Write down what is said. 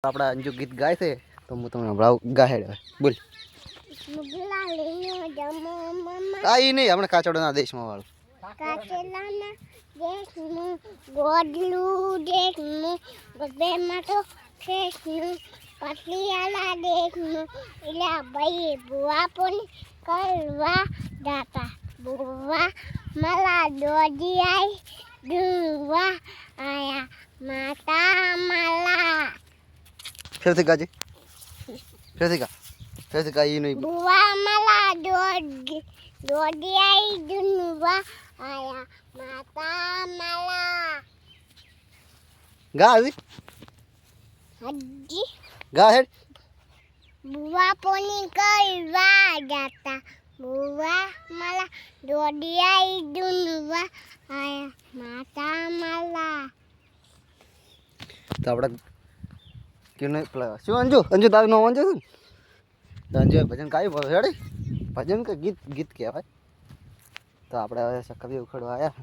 આપણા અંજુ ગીત ગાય છે તો હું તમને ગાહેડ બોલ કાઈ નહીં હમણાં કાચોડના દેશમાં વાળું કાચેલાના દેશનું ગોડલું દેશનું ગબેમાં તો દેશનું પટલીયાલા દેશનું એલા ભાઈ બુઆ પણ કરવા દાતા બુઆ મલા દોડી આઈ દુવા આયા માતા મલા ફેરથી ગાજી ફેરથી ઈ નહીં બુઆ મલા દોડી આઈ દુવા આયા માતા મલા ગા આવી હજી ગા હેડ બુઆ પોની કરવા જાતા બુઆ મલા દોડી આઈ દુવા આયા માતા મલા તો આપણે ક્યું નહીં પેલા શું અંજુ તારું નામ અંજુ છે ને અંજુ ભજન ગાયું હેડી ભજન કે ગીત કહેવાય તો આપણે હવે સકવી ઉખડવા આવ્યા